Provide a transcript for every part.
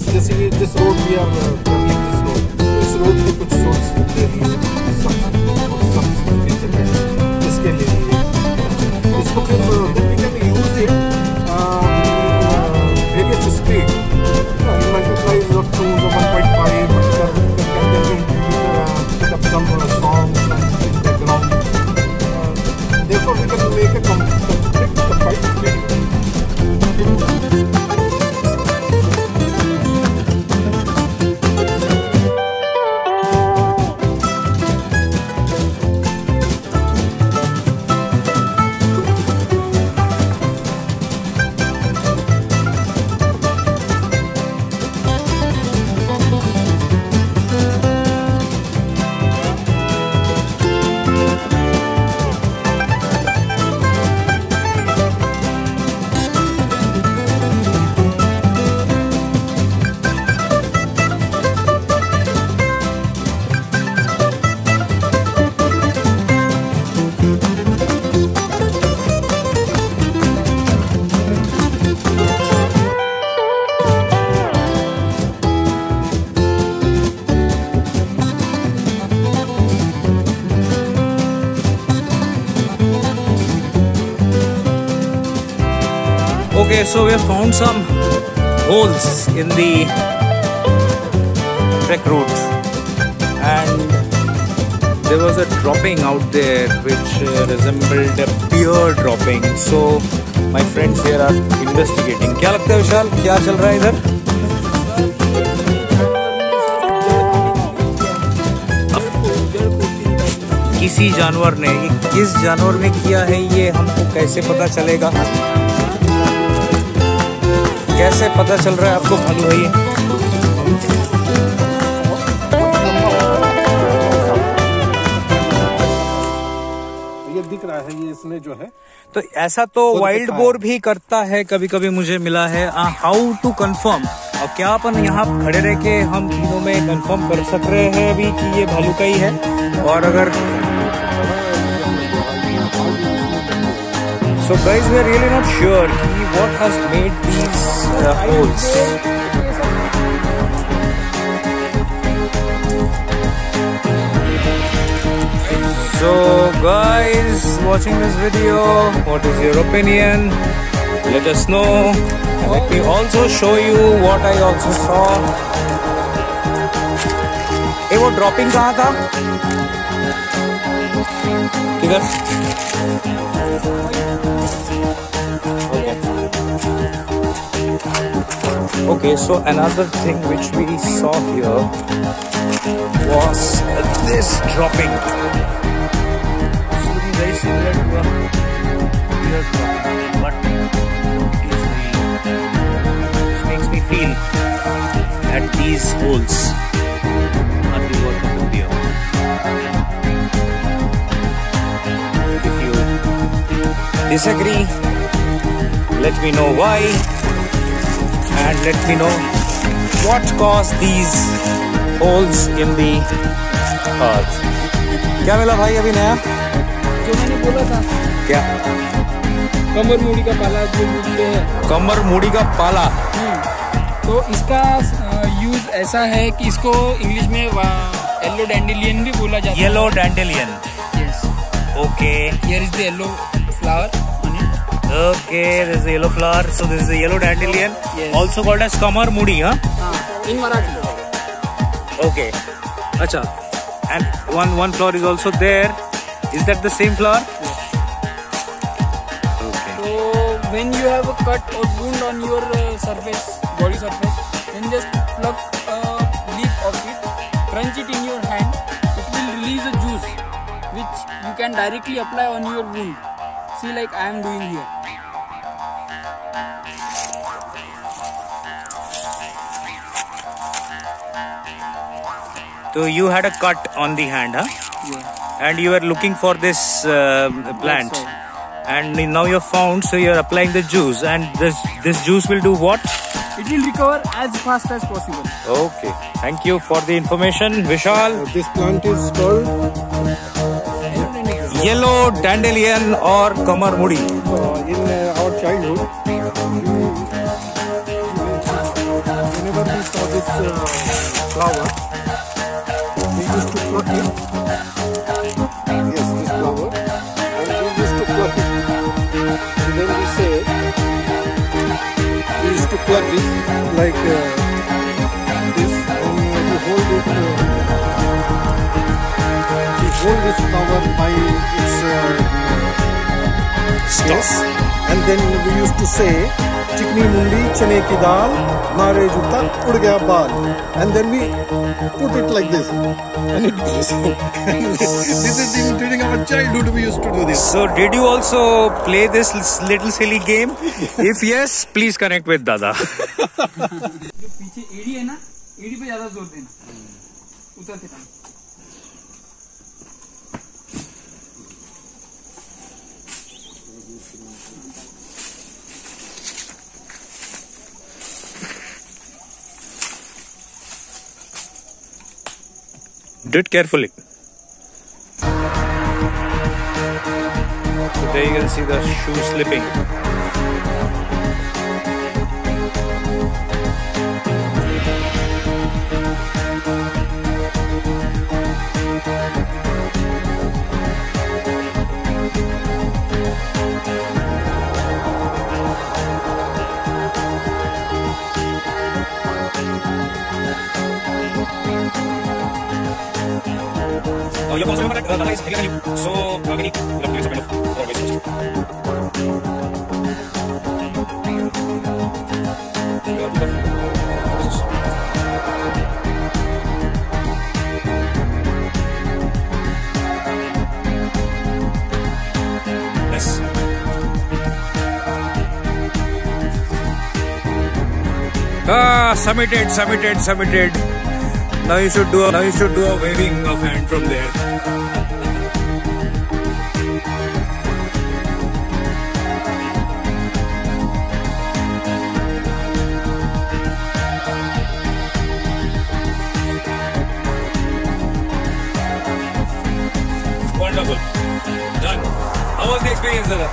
जैसे ये जिस रोड भी आप इस रोड के कुछ सोर्स ले लिए इसके लिए इसको फिर use it various speed multiply two 1.5 some songs in the background. Therefore, we can make a complete the fight video. Okay, so we have found some holes in the trek route, and there was a dropping out there which resembled a pier dropping. So my friends here are investigating. क्या लगता है विशाल, क्या चल रहा है इधर? किसी जानवर ने, किस जानवर ने किया है ये हमको कैसे पता चलेगा? कैसे पता चल रहा है आपको भालू है ये दिख रहा है, ये इसने जो है तो ऐसा तो वाइल्ड बोर भी करता है, कभी कभी मुझे मिला है। हाउ टू कंफर्म, और क्या अपन यहाँ खड़े रह के हम तीनों में कंफर्म कर सक रहे हैं अभी कि ये भालू का ही है? और अगर so guys, we are really not sure what has made these holes. So guys, watching this video, what is your opinion? Let us know. Let me also show you what I also saw. ये वो dropping कहाँ था? किधर? Okay, so another thing which we saw here was this dropping. It's looking very similar to a deer dropping, but it makes me feel that these holes are the work of the deer. If you disagree, let me know why. And let me know what caused these holes in the earth. क्या मिला भाई अभी नया? जो मैंने बोला था। क्या? कमर मूड़ी का पाला जो बोलते हैं। कमर मूड़ी का पाला। तो इसका यूज ऐसा है कि इसको इंग्लिश में येलो डैंडेलियन भी बोला जाता है। Yellow dandelion. Yes. Okay. Here is the yellow flower. Okay, this is a yellow flower. So this is a yellow dandelion, yes. Also called as kamar mudi, huh? In Marathi. Okay. Acha. And one flower is also there. Is that the same flower? Yes. Okay. So when you have a cut or wound on your surface, body surface, then just pluck a leaf of it, crunch it in your hand. It will release a juice, which you can directly apply on your wound. See, like I am doing here. So you had a cut on the hand, huh? Yeah. And you were looking for this plant, and now you're found. So you're applying the juice, and this juice will do what? It will recover as fast as possible. Okay. Thank you for the information, Vishal. This plant is called Yellow dandelion or kamar mudi. in our childhood. Whenever we this flower. We used to pluck it. Yes, this flower. And we used to pluck it. And then we say, we used to pluck this like this. And we hold it. We hold this flower by its stalk. And then we used to say, चिकनी मुंडी चने की दाल मारे जूता उड़ गया बाल, and then we put it like this and it goes. This is during our childhood we used to do this. So did you also play this little silly game? If yes, please connect with Dada. जो पीछे एड़ी है ना, एड़ी पे ज्यादा जोर देना उतरते time. Do it carefully. So there you can see the shoe slipping. You have also remember that Dada is bigger than you, so we need to do some kind of always first. Yes. Submitted. Now you should do a waving of hand from there. Wonderful. Done. How was the experience, Dada?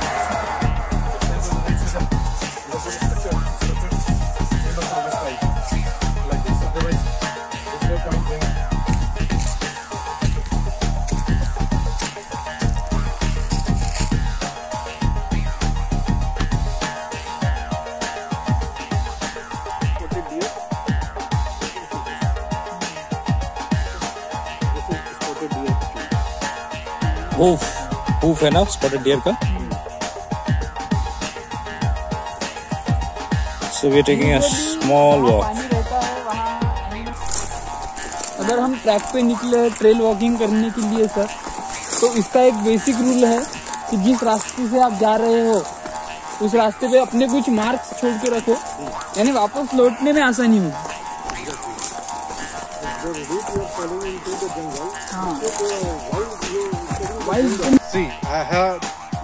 Hoof है ना spotted deer का. So we are taking a small walk. अगर हम track पे निकले trail walking करने के लिए सर, तो इसका एक बेसिक रूल है कि जिस रास्ते से आप जा रहे हो उस रास्ते पे अपने कुछ मार्क्स छोड़ के रखो, यानी वापस लौटने में आसानी हो। See, I have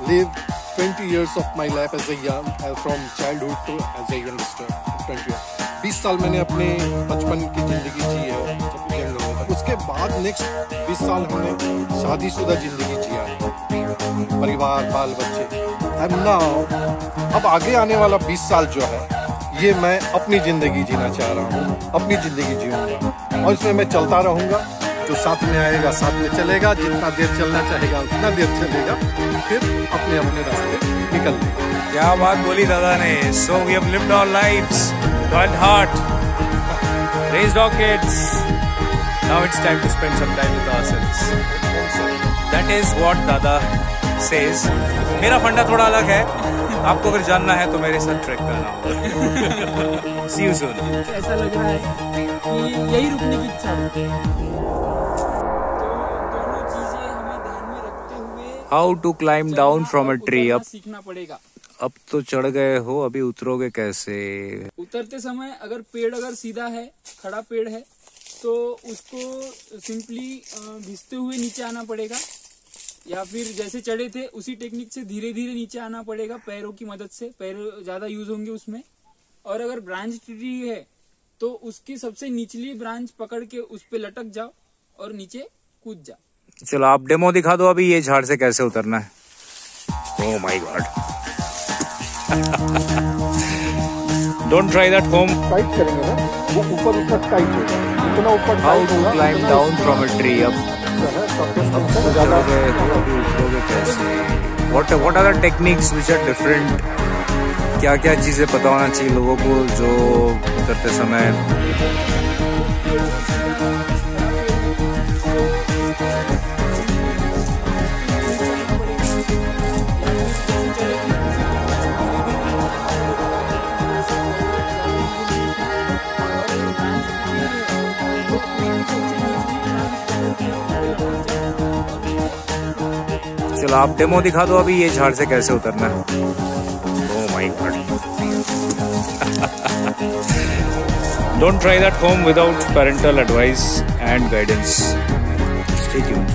lived 20 years of my life as a young, from childhood to as a youngster. 20 years. 20 साल मैंने अपने बचपन की जिंदगी जी है जब यंग था। उसके बाद नेक्स्ट 20 साल हमने शादीशुदा जिंदगी जिया है, परिवार बाल बच्चे। And now, अब आगे आने वाला 20 साल जो है ये मैं अपनी जिंदगी जीना चाह रहा हूँ, अपनी जिंदगी जीऊंगा और इसमें मैं चलता रहूंगा। जो साथ में आएगा साथ में चलेगा, जितना देर चलना चाहेगा उतना देर चलेगा, फिर अपने अपने रास्ते निकल लेगा। क्या बात बोली दादा ने। So we have lived our lives, toiled hard, raised our kids. Now it's time to spend some time with ourselves. That is what Dada says. मेरा फंडा थोड़ा अलग है, आपको अगर जानना है तो मेरे साथ ट्रैक पे आना होगा। See you soon. ऐसा लग रहा है कि यही रुकने की इच्छा है। How to climb down from a tree? अब सीखना पड़ेगा। अब तो चढ़ गए हो, अभी उतरोगे कैसे? उतरते समय अगर पेड़ अगर सीधा है, खड़ा पेड़ है, तो उसको सिंपली घिसते हुए नीचे आना पड़ेगा, या फिर जैसे चढ़े थे उसी टेक्निक से धीरे धीरे नीचे आना पड़ेगा पैरों की मदद से। पैर ज्यादा यूज होंगे उसमें। और अगर ब्रांच ट्री है तो उसकी सबसे निचली ब्रांच पकड़ के उस पे लटक जाओ और नीचे कूद जाओ। चलो आप डेमो दिखा दो अभी ये झाड़ से कैसे उतरना है। Oh my God, don't try that home. Fight करेंगे ना। वो ऊपर तक टाइट होगा, जितना ऊपर How टाइट to होगा climb उतना down from a tree? अब ज़्यादा उतरोगे कैसे? What are the techniques which are different? क्या क्या चीज़ें पता होना चाहिए लोगों को जो करते समय? चलो आप डेमो दिखा दो अभी ये झाड़ से कैसे उतरना है। Oh my God. Don't try that home without parental advice and guidance. Stay tuned.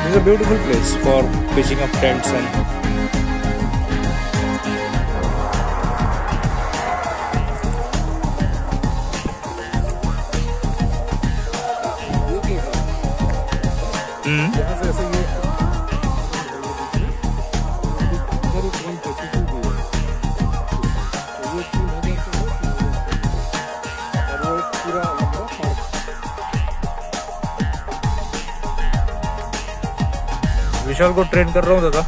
It's a beautiful place for pitching up tents and विशाल को ट्रेन कर रहा हूँ दादा।